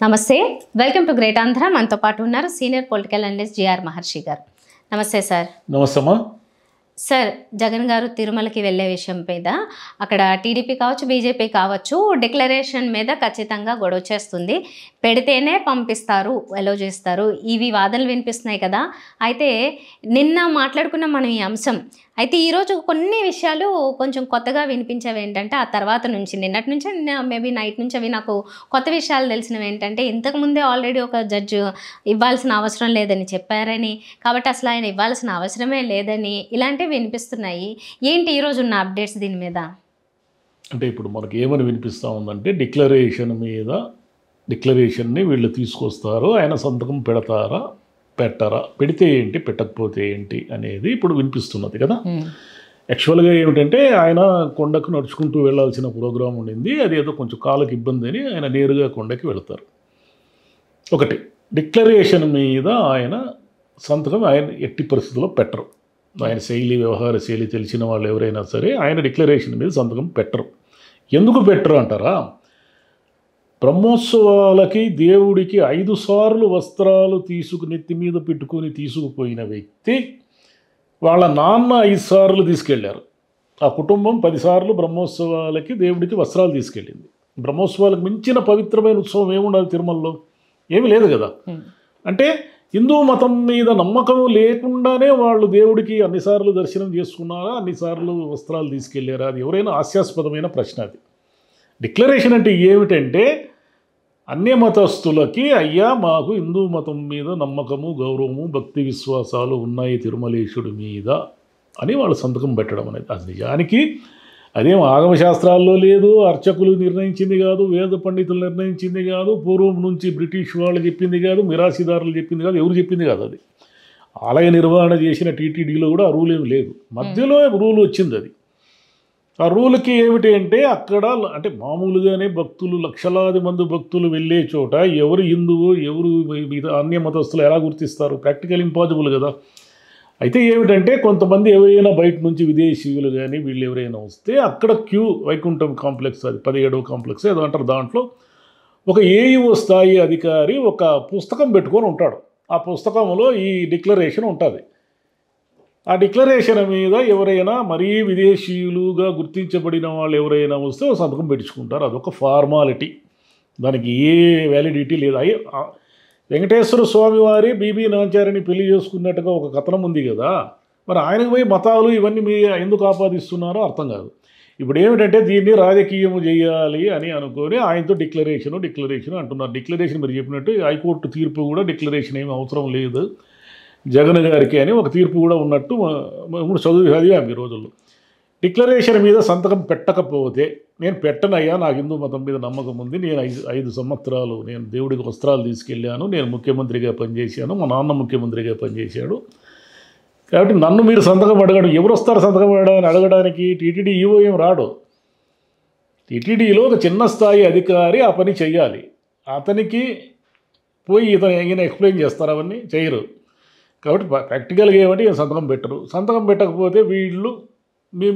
నమస్తే, welcome to great Andhra. మనతో పాటు ఉన్నారు సీనియర్ పొలిటికల్ అనలిస్ట్ జిఆర్ మహర్షి గారు. నమస్తే సార్. నమస్తే అమ్మా. సార్, జగన్ గారు తిరుమలకి వెళ్ళే విషయం మీద అక్కడ టీడీపీ కావచ్చు, బీజేపీ కావచ్చు, డిక్లరేషన్ మీద ఖచ్చితంగా గొడవ చేస్తుంది. పెడితేనే పంపిస్తారు, ఎలో చేస్తారు, ఇవి వాదనలు వినిపిస్తున్నాయి కదా. అయితే నిన్న మాట్లాడుకున్న మనం ఈ అంశం అయితే ఈరోజు కొన్ని విషయాలు కొంచెం కొత్తగా వినిపించేవి ఏంటంటే, ఆ తర్వాత నుంచి నిన్నటి నుంచి మేబీ నైట్ నుంచి అవి నాకు కొత్త విషయాలు తెలిసినవి ఏంటంటే, ఇంతకుముందే ఆల్రెడీ ఒక జడ్జి ఇవ్వాల్సిన అవసరం లేదని చెప్పారని, కాబట్టి అసలు ఆయన ఇవ్వాల్సిన అవసరమే లేదని ఇలాంటివి వినిపిస్తున్నాయి. ఏంటి ఈరోజు ఉన్న అప్డేట్స్ దీని మీద? అంటే ఇప్పుడు మనకి ఏమని వినిపిస్తూ ఉందంటే, డిక్లరేషన్ని వీళ్ళు తీసుకొస్తారు, ఆయన సంతకం పెడతారా పెట్టరా, పెడితే ఏంటి పెట్టకపోతే ఏంటి అనేది ఇప్పుడు వినిపిస్తున్నది కదా. యాక్చువల్గా ఏమిటంటే, ఆయన కొండకు నడుచుకుంటూ వెళ్ళాల్సిన ప్రోగ్రాం ఉండింది. అది ఏదో కొంచెం కాళ్ళకి ఇబ్బంది అని ఆయన నేరుగా కొండకి వెళతారు. ఒకటి, డిక్లరేషన్ మీద ఆయన సంతకం ఆయన ఎట్టి పరిస్థితుల్లో పెట్టరు. ఆయన శైలి, వ్యవహార శైలి తెలిసిన వాళ్ళు ఎవరైనా సరే ఆయన డిక్లరేషన్ మీద సంతకం పెట్టరు. ఎందుకు పెట్టరు అంటారా? బ్రహ్మోత్సవాలకి దేవుడికి 5 సార్లు వస్త్రాలు నెత్తి మీద పెట్టుకొని తీసుకుపోయిన వ్యక్తి వాళ్ళ నాన్న 5 సార్లు తీసుకెళ్లారు. ఆ కుటుంబం 10 సార్లు బ్రహ్మోత్సవాలకి దేవుడికి వస్త్రాలు తీసుకెళ్ళింది. బ్రహ్మోత్సవాలకు మించిన పవిత్రమైన ఉత్సవం ఏముండాలి తిరుమలలో? ఏమీ లేదు కదా. అంటే హిందూ మతం మీద నమ్మకం లేకుండానే వాళ్ళు దేవుడికి అన్నిసార్లు దర్శనం చేసుకున్నారా, అన్నిసార్లు వస్త్రాలు తీసుకెళ్లారా? అది ఎవరైనా హాస్యాస్పదమైన ప్రశ్న. అది డిక్లరేషన్ అంటే ఏమిటంటే, అన్య మతస్థులకి అయ్యా మాకు హిందూ మతం మీద నమ్మకము, గౌరవము, భక్తి విశ్వాసాలు ఉన్నాయి తిరుమలేశుడి మీద అని వాళ్ళు సంతకం పెట్టడం అనేది. అది నిజానికి అదేం ఆగమశాస్త్రాల్లో లేదు, అర్చకులు నిర్ణయించింది కాదు, వేద పండితులు నిర్ణయించింది కాదు, పూర్వం నుంచి బ్రిటిష్ వాళ్ళు చెప్పింది కాదు, మిరాసీదారులు చెప్పింది కాదు, ఎవరు చెప్పింది కాదు. అది ఆలయ నిర్వహణ చేసిన టీటీడీలో కూడా ఆ రూల్ ఏమి లేదు, మధ్యలో రూల్ వచ్చింది. అది ఆ రూల్కి ఏమిటి అంటే, అక్కడ అంటే మామూలుగానే భక్తులు, లక్షలాది మంది భక్తులు వెళ్ళే చోట ఎవరు హిందువు ఎవరు అన్య మతస్థులు ఎలా గుర్తిస్తారు? ప్రాక్టికల్ ఇంపాసిబుల్ కదా. అయితే ఏమిటంటే, కొంతమంది ఎవరైనా బయట నుంచి విదేశీయులు కానీ వీళ్ళు ఎవరైనా వస్తే అక్కడ వైకుంఠం కాంప్లెక్స్, అది 17వ కాంప్లెక్స్ ఏదో అంటారు, దాంట్లో ఒక ఏఈఓ స్థాయి అధికారి ఒక పుస్తకం పెట్టుకొని ఉంటాడు. ఆ పుస్తకంలో ఈ డిక్లరేషన్ ఉంటుంది. ఆ డిక్లరేషన్ మీద ఎవరైనా మరీ విదేశీయులుగా గుర్తించబడిన వాళ్ళు ఎవరైనా వస్తే సంతకం పెట్టించుకుంటారు. అదొక ఫార్మాలిటీ, దానికి ఏ వ్యాలిడిటీ లేదు. వెంకటేశ్వర స్వామి వారి బీబీ నాంచారిని పెళ్లి చేసుకున్నట్టుగా ఒక కథనం ఉంది కదా. మరి ఆయనకు పోయి మతాలు ఇవన్నీ మీ ఎందుకు ఆపాదిస్తున్నారో అర్థం కాదు. ఇప్పుడు ఏమిటంటే, దీన్ని రాజకీయం చేయాలి అని అనుకొని ఆయనతో డిక్లరేషన్ అంటున్నారు. డిక్లరేషన్ మీరు చెప్పినట్టు హైకోర్టు తీర్పు కూడా డిక్లరేషన్ ఏమి అవసరం లేదు జగన్ గారికి అని ఒక తీర్పు కూడా ఉన్నట్టు చదివాము ఈ రోజుల్లో. డిక్లరేషన్ మీద సంతకం పెట్టకపోతే, నేను పెట్టనయ్యా, నాకు హిందూ మతం మీద నమ్మకం ఉంది, నేను 5 సంవత్సరాలు నేను దేవుడికి వస్త్రాలు తీసుకెళ్ళాను, నేను ముఖ్యమంత్రిగా పనిచేశాను, మా నాన్న ముఖ్యమంత్రిగా పనిచేశాడు, కాబట్టి నన్ను మీరు సంతకం అడగడం, ఎవరు వస్తారు సంతకం అడగడానికి? టీటీడీ ఈవో ఏం రాడు. టీటీడీలో ఒక చిన్న స్థాయి అధికారి ఆ పని చెయ్యాలి. అతనికి పోయి ఈయన ఎక్స్ప్లెయిన్ చేస్తారు, అవన్నీ చేయరు. కాబట్టి ప్రాక్టికల్గా ఏమంటే సంతకం పెట్టరు. సంతకం పెట్టకపోతే వీళ్ళు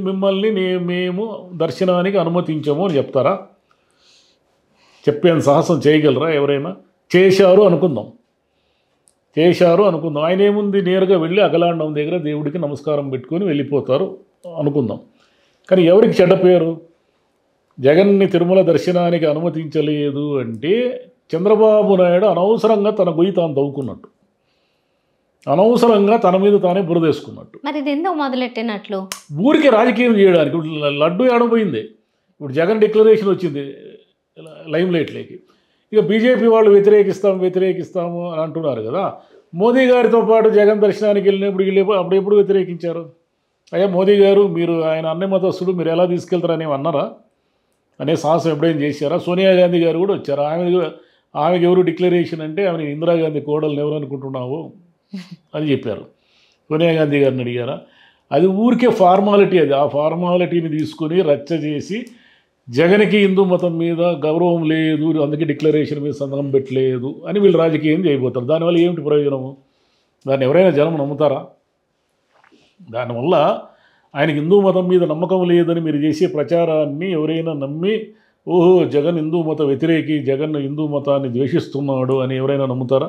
మిమ్మల్ని మేము దర్శనానికి అనుమతించము అని చెప్తారా? చెప్పేంత సాహసం చేయగలరా ఎవరైనా? చేశారు అనుకుందాం. ఆయన ఏముంది, నేరుగా వెళ్ళి అగలాండం దగ్గర దేవుడికి నమస్కారం పెట్టుకొని వెళ్ళిపోతారు అనుకుందాం. కానీ ఎవరికి చెడ్డ పేరు? జగన్ని తిరుమల దర్శనానికి అనుమతించలేదు అంటే చంద్రబాబు నాయుడు అనవసరంగా తన గొయ్యి తాను తవ్వుకున్నట్టు, అనవసరంగా తన మీద తానే బురదేసుకున్నట్టు. మరి ఇది ఎందుకు మొదలెట్టినట్లు? ఊరికి రాజకీయం చేయడానికి. ఇప్పుడు లడ్డు ఏడపోయింది. ఇప్పుడు జగన్ డిక్లరేషన్ వచ్చింది లైమ్ లైట్లోకి. ఇక బీజేపీ వాళ్ళు వ్యతిరేకిస్తాము అని అంటున్నారు కదా. మోదీ గారితో పాటు జగన్ దర్శనానికి వెళ్ళినప్పుడు అప్పుడెప్పుడు వ్యతిరేకించారు? అయ్యా మోదీ గారు, మీరు ఆయన అన్య మతస్థుడు, మీరు ఎలా తీసుకెళ్తారని అన్నారా? అనే సాహసం ఎప్పుడైనా చేశారా? సోనియా గాంధీ గారు కూడా వచ్చారు. ఆమెకు ఎవరు డిక్లరేషన్ అంటే, ఆమె ఇందిరాగాంధీ కోడలు ఎవరు అనుకుంటున్నావు అని చెప్పారు. సోనియా గాంధీ గారిని అడిగారా? అది ఊరికే ఫార్మాలిటీ. అది ఆ ఫార్మాలిటీని తీసుకొని రచ్చ చేసి జగన్కి హిందూ మతం మీద గౌరవం లేదు, అందుకే డిక్లరేషన్ మీద సంతకం పెట్టలేదు అని వీళ్ళు రాజకీయం చేయబోతారు. దానివల్ల ఏమిటి ప్రయోజనము? దాన్ని ఎవరైనా జనం నమ్ముతారా? దానివల్ల ఆయనకి హిందూ మతం మీద నమ్మకం లేదని మీరు చేసే ప్రచారాన్ని ఎవరైనా నమ్మి ఓహో జగన్ హిందూ మత వ్యతిరేకి, జగన్ హిందూ మతాన్ని ద్వేషిస్తున్నాడు అని ఎవరైనా నమ్ముతారా?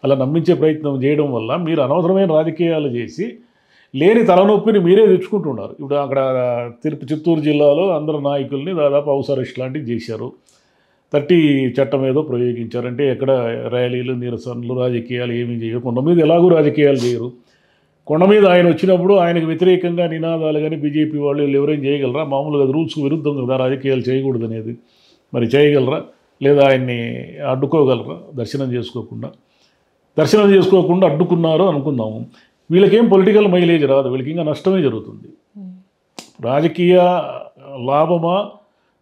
అలా నమ్మించే ప్రయత్నం చేయడం వల్ల మీరు అనవసరమైన రాజకీయాలు చేసి లేని తలనొప్పిని మీరే తెచ్చుకుంటున్నారు. ఇప్పుడు అక్కడ చిత్తూరు జిల్లాలో అందరు నాయకుల్ని దాదాపు హౌస్ అరెస్ట్ లాంటివి చేశారు. 30 చట్టం ఏదో ప్రయోగించారంటే ఎక్కడ ర్యాలీలు, నిరసనలు, రాజకీయాలు ఏమీ చేయరు. కొండ మీద ఎలాగూ రాజకీయాలు చేయరు. కొండ మీద ఆయన వచ్చినప్పుడు ఆయనకు వ్యతిరేకంగా నినాదాలు కానీ బీజేపీ వాళ్ళు ఎవరైనా చేయగలరా? మామూలుగా రూల్స్కు విరుద్ధం కదా రాజకీయాలు చేయకూడదు అనేది. మరి చేయగలరా? లేదా ఆయన్ని అడ్డుకోగలరా? దర్శనం చేసుకోకుండా అడ్డుకున్నారు అనుకుందాము. వీళ్ళకేం పొలిటికల్ మైలేజ్ రాదు, వీళ్ళకి ఇంకా నష్టమే జరుగుతుంది. రాజకీయ లాభమా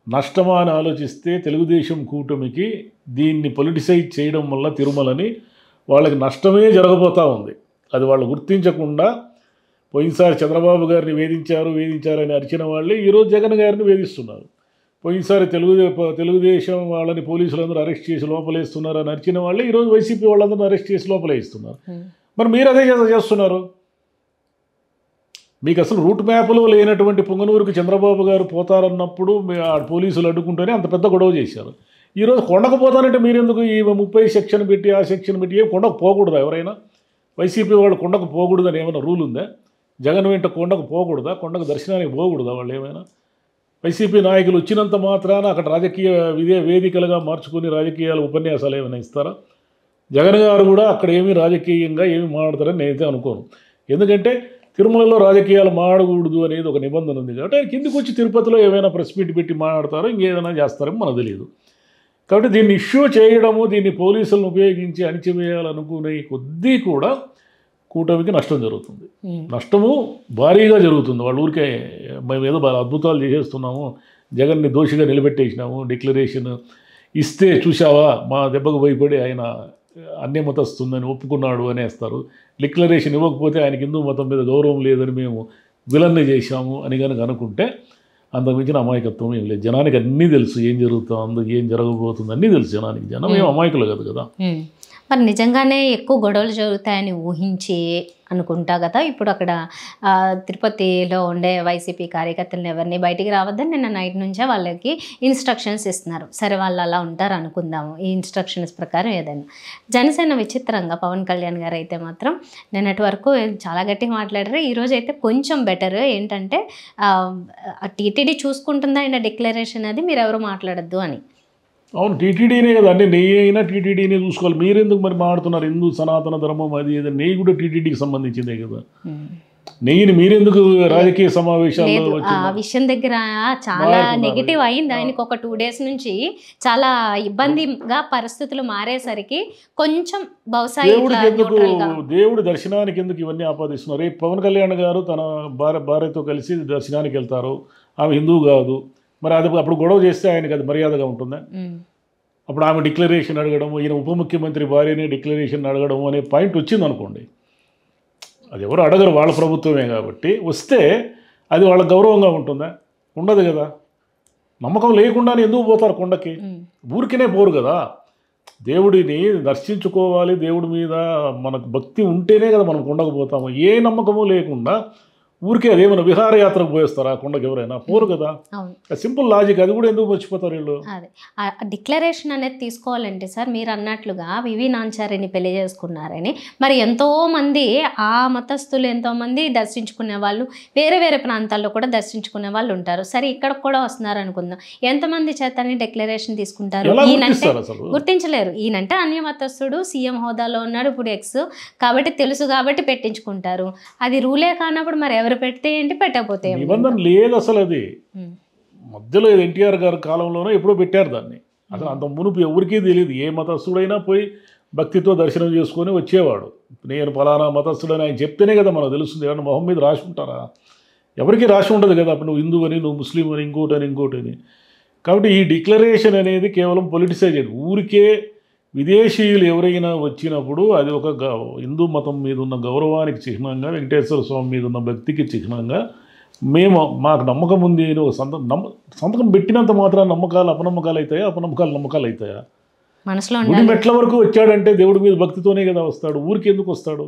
నష్టమా అని ఆలోచిస్తే తెలుగుదేశం కూటమికి దీన్ని పొలిటిసైజ్ చేయడం వల్ల తిరుమలని వాళ్ళకి నష్టమే జరగబోతూ ఉంది. అది వాళ్ళు గుర్తించకుండా పోయినసారి చంద్రబాబు గారిని వేధించారని అరిచిన వాళ్ళే ఈరోజు జగన్ గారిని వేధిస్తున్నారు. పోయినసారి తెలుగుదేశం వాళ్ళని పోలీసులందరూ అరెస్ట్ చేసి లోపలేస్తున్నారు అని అరిచిన వాళ్ళే ఈరోజు వైసీపీ వాళ్ళందరూ అరెస్ట్ చేసి లోపలేస్తున్నారు. మరి మీరు అదే చేస్తున్నారు. మీకు అసలు రూట్ మ్యాప్లో లేనటువంటి పొంగనూరుకి చంద్రబాబు గారు పోతారన్నప్పుడు పోలీసులు అడ్డుకుంటూనే అంత పెద్ద గొడవ చేశారు. ఈరోజు కొండకు పోతానంటే మీరెందుకు ఈ 30 సెక్షన్ పెట్టి ఆ సెక్షన్ పెట్టి ఏం కొండకు పోకూడదా? ఎవరైనా వైసీపీ వాళ్ళు కొండకు పోకూడదని ఏమైనా రూల్ ఉందా? జగన్ వెంట కొండకు పోకూడదా? కొండకు దర్శనానికి పోకూడదా? వాళ్ళు ఏమైనా వైసీపీ నాయకులు వచ్చినంత మాత్రాన అక్కడ రాజకీయ వేదికలుగా మార్చుకుని రాజకీయాల ఉపన్యాసాలు ఏమైనా ఇస్తారా? జగన్ గారు కూడా అక్కడ ఏమీ రాజకీయంగా ఏమి మాట్లాడతారని నేనైతే అనుకోను. ఎందుకంటే తిరుమలలో రాజకీయాలు మాడకూడదు అనేది ఒక నిబంధన ఉంది కాబట్టి ఆయన కిందికి వచ్చి తిరుపతిలో ఏమైనా ప్రెస్ మీట్ పెట్టి మాట్లాడతారో ఇంకేదైనా చేస్తారో మనకు తెలియదు. కాబట్టి దీన్ని ఇష్యూ చేయడము, దీన్ని పోలీసులను ఉపయోగించి అణిచివేయాలనుకునే కొద్దీ కూడా కూటమికి నష్టం జరుగుతుంది. నష్టము భారీగా జరుగుతుంది. వాళ్ళ ఊరికే మేము ఏదో అద్భుతాలు చేసేస్తున్నాము, జగన్ని దోషిగా నిలబెట్టేసినాము, డిక్లరేషన్ ఇస్తే చూసావా మా దెబ్బకు భయపడి ఆయన అన్యమతస్తుందని ఒప్పుకున్నాడు అనేస్తారు. డిక్లరేషన్ ఇవ్వకపోతే ఆయనకి హిందూ మతం మీద గౌరవం లేదని మేము విలన్ని చేశాము అని కనుక అనుకుంటే అంతకుమించిన అమాయకత్వం ఏం లేదు. జనానికి అన్నీ తెలుసు, ఏం జరుగుతుందో ఏం జరగబోతుంది అన్నీ తెలుసు జనానికి. జనం ఏం అమాయకులు కాదు కదా. మరి నిజంగానే ఎక్కువ గొడవలు జరుగుతాయని ఊహించి అనుకుంటా కదా ఇప్పుడు అక్కడ తిరుపతిలో ఉండే వైసీపీ కార్యకర్తలను ఎవరిని బయటికి రావద్దని నిన్న నైట్ నుంచే వాళ్ళకి ఇన్స్ట్రక్షన్స్ ఇస్తున్నారు. సరే వాళ్ళు అలా ఉంటారు అనుకుందాము, ఈ ఇన్స్ట్రక్షన్స్ ప్రకారం ఏదైనా. జనసేన విచిత్రంగా పవన్ కళ్యాణ్ గారు అయితే మాత్రం నిన్నటి వరకు చాలా గట్టిగా మాట్లాడారు. ఈరోజు అయితే కొంచెం బెటర్. ఏంటంటే టీటీడీ చూసుకుంటుందా ఆయన డిక్లరేషన్ అది, మీరు ఎవరు మాట్లాడద్దు అని. అవును, టీటీడీనే కదా. అంటే నెయ్యి అయినా టీటీడీనే చూసుకోవాలి. మీరెందుకు మరి మాడుతున్నారు? హిందూ సనాతన ధర్మం అది ఏదో, నెయ్యి కూడా టీటీడీకి సంబంధించిందే కదా. నెయ్యిని మీరెందుకు రాజకీయ సమావేశాల్లో ఆ విషయం దగ్గర చాలా నెగిటివ్ అయింది ఆయనకు. ఒక 2 days నుంచి చాలా ఇబ్బందిగా పరిస్థితులు మారేసరికి కొంచెం బహుశా దేవుడి దర్శనానికి ఎందుకు ఇవన్నీ ఆపాదిస్తున్నారు? రేపు పవన్ కళ్యాణ్ గారు తన భార్యతో కలిసి దర్శనానికి వెళ్తారు, ఆమె హిందువు కాదు. మరి అది అప్పుడు గొడవ చేస్తే ఆయనకి అది మర్యాదగా ఉంటుందా? అప్పుడు ఆమె డిక్లరేషన్ అడగడం, ఈయన ఉప ముఖ్యమంత్రి భార్యని డిక్లరేషన్ అడగడం అనే పాయింట్ వచ్చింది అనుకోండి, అది ఎవరు అడగరు, వాళ్ళ ప్రభుత్వమే కాబట్టి. వస్తే అది వాళ్ళ గౌరవంగా ఉంటుందా? ఉండదు కదా. నమ్మకం లేకుండానే ఎందుకు పోతారు కొండకి? ఊరికినే పోరు కదా. దేవుడిని దర్శించుకోవాలి, దేవుడి మీద మనకు భక్తి ఉంటేనే కదా మనం కొండకు పోతాము. ఏ నమ్మకము లేకుండా ఊరికే అదేమైనా విహారయాత్రకు పోయేస్తారా కొండకి? ఎవరైనా పోరు కదా. Simple logic. అది కూడా ఎందుకు మర్చిపోతారు వీళ్ళు? అదే డిక్లరేషన్ అనేది తీసుకోవాలంటే సార్ మీరు అన్నట్లుగా వివి నాంచారిని పెళ్లి చేసుకున్నారని మరి ఎంతోమంది ఆ మతస్థులు ఎంతోమంది దర్శించుకునే వాళ్ళు వేరే వేరే ప్రాంతాల్లో కూడా దర్శించుకునే వాళ్ళు ఉంటారు. సరే ఇక్కడ కూడా వస్తున్నారు అనుకుందాం, ఎంతమంది చేతని డిక్లరేషన్ తీసుకుంటారు? ఈయనంటే గుర్తించలేరు. ఈయనంటే అన్య మతస్థుడు, సీఎం హోదాలో ఉన్నాడు, ఇప్పుడు ఎక్స్ కాబట్టి తెలుసు కాబట్టి పెట్టించుకుంటారు. అది రూలే కానప్పుడు మరి ఎవరు పెడితే ఏంటి, పెట్టకపోతే నిబంధన లేదు అసలు. అది మధ్యలో ఎన్టీఆర్ గారి కాలంలోనే ఎప్పుడో పెట్టారు దాన్ని. అసలు అంత మునుపు ఎవరికీ తెలియదు. ఏ మతస్థుడైనా పోయి భక్తితో దర్శనం చేసుకొని వచ్చేవాడు. నేను ఫలానా మతస్థుడని ఆయన చెప్తేనే కదా మనకు తెలుస్తుంది. ఏమన్నా మొహం మీద రాసి ఉంటారా? ఎవరికి రాసి ఉండదు కదా. అప్పుడు నువ్వు హిందూ అని, నువ్వు ముస్లిం అని, ఇంకోటి అని. కాబట్టి ఈ డిక్లరేషన్ అనేది కేవలం పొలిటిసైజ్. ఊరికే విదేశీయులు ఎవరైనా వచ్చినప్పుడు అది ఒక హిందూ మతం మీద ఉన్న గౌరవానికి చిహ్నంగా, వెంకటేశ్వర స్వామి మీద ఉన్న భక్తికి చిహ్నంగా మాకు నమ్మకం ఉంది అని ఒక సంతకం పెట్టినంత మాత్రం నమ్మకాలు అపనమ్మకాలు అవుతాయా, అపనమ్మకాలు నమ్మకాలు అవుతాయా? మనసులో గుడి మెట్ల వరకు వచ్చాడంటే దేవుడి మీద భక్తితోనే కదా వస్తాడు, ఊరికి ఎందుకు వస్తాడు?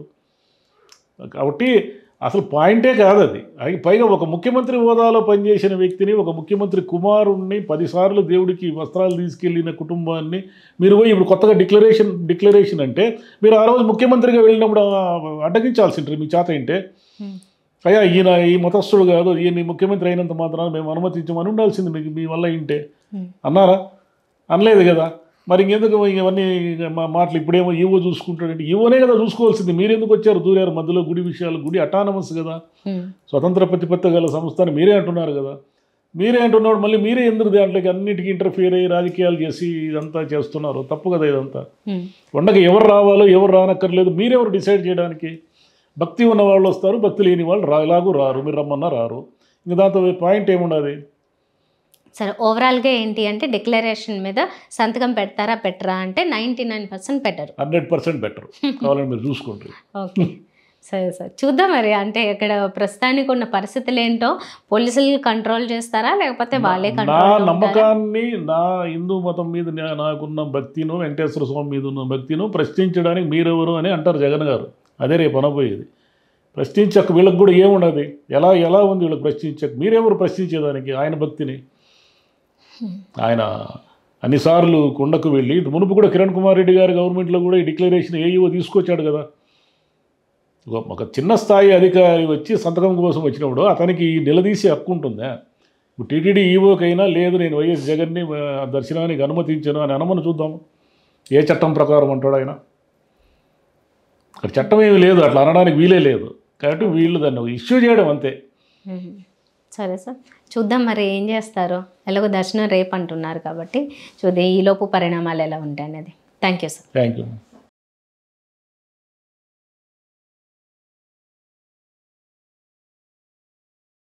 కాబట్టి అసలు పాయింటే కాదు అది. పైగా ఒక ముఖ్యమంత్రి హోదాలో పనిచేసిన వ్యక్తిని, ఒక ముఖ్యమంత్రి కుమారుణ్ణి 10 సార్లు దేవుడికి వస్త్రాలు తీసుకెళ్ళిన కుటుంబాన్ని మీరు పోయి ఇప్పుడు కొత్తగా డిక్లరేషన్ అంటే మీరు ఆ రోజు ముఖ్యమంత్రిగా వెళ్ళినప్పుడు అడ్డగించాల్సి ఉంటుంది. మీ చేత ఏంటే అయ్యా ఈయన ఈ మతస్థుడు కాదు, ఈయన ముఖ్యమంత్రి అయినంత మాత్రాన మేము అనుమతించమని ఉండాల్సింది. మీకు మీ వల్ల ఏంటే అన్నారా? అనలేదు కదా. మరి ఇంకెందుకు ఇవన్నీ మాటలు? ఇప్పుడేమో ఈవో చూసుకుంటాడంటే ఈవోనే కదా చూసుకోవాల్సింది. మీరెందుకు వచ్చారు, దూరారు మధ్యలో? గుడి విషయాలు, గుడి అటానమస్ కదా, స్వతంత్ర ప్రతిపత్తి గల సంస్థ అని మీరే అంటున్నారు కదా. మీరే అంటున్నాడు, మళ్ళీ మీరే ఎందుకు దాంట్లోకి అన్నిటికీ ఇంటర్ఫియర్ అయ్యి రాజకీయాలు చేసి ఇదంతా చేస్తున్నారు? తప్పు కదా ఇదంతా. ఉండక ఎవరు రావాలో ఎవరు రానక్కర్లేదు, మీరెవరు డిసైడ్ చేయడానికి? భక్తి ఉన్న వాళ్ళు వస్తారు, భక్తి లేని వాళ్ళు ఎలాగూ రారు. మీరు రమ్మన్నా రారు. ఇంకా దాంతో పాయింట్ ఏముండదు. సరే, ఓవరాల్గా ఏంటి అంటే డిక్లరేషన్ మీద సంతకం పెడతారా పెట్టరా అంటే 99% పెట్టరు, 100% బెటర్. కావాలని మీరు చూసుకుంటారు. ఓకే, సరే సార్, చూద్దాం మరి. అంటే ఇక్కడ ప్రస్తుతానికి ఉన్న పరిస్థితులు ఏంటో పోలీసులు కంట్రోల్ చేస్తారా లేకపోతే వాళ్ళే నా కంట్రోల్? నమ్మకాన్ని, నా హిందూ మతం మీద నాకున్న భక్తిను, వెంకటేశ్వర స్వామి మీద ఉన్న భక్తిను ప్రశ్నించడానికి మీరెవరు అని అంటారు జగన్ గారు. అదే రేపు అనబోయేది. ప్రశ్నించక వీళ్ళకి కూడా ఏమున్నది? ఎలా ఉంది వీళ్ళకి ప్రశ్నించక? మీరెవరు ప్రశ్నించేదానికి ఆయన భక్తిని? ఆయన అన్నిసార్లు కొండకు వెళ్ళి మునుపు కూడా కిరణ్ కుమార్ రెడ్డి గారి గవర్నమెంట్లో కూడా ఈ డిక్లరేషన్ ఏఈఓ తీసుకొచ్చాడు కదా. ఒక చిన్న స్థాయి అధికారి వచ్చి సంతకం కోసం వచ్చినప్పుడు అతనికి నిలదీసే హక్కు ఉంటుందా? ఇప్పుడు టీటీడీ ఈఓకైనా లేదు నేను వైఎస్ జగన్ని దర్శనానికి అనుమతించను అని అనమని చూద్దాము. ఏ చట్టం ప్రకారం అంటాడు ఆయన? అక్కడ చట్టం ఏమీ లేదు, అట్లా అనడానికి వీలే లేదు. కాబట్టి వీళ్ళు దాన్ని ఇష్యూ చేయడం అంతే. సరే సార్, చూద్దాం మరి ఏం చేస్తారో. ఎలాగో దర్శనం రేపు అంటున్నారు కాబట్టి చూద్దాం ఈలోపు పరిణామాలు ఎలా ఉంటాయి అనేది. Thank you sir. Thank you.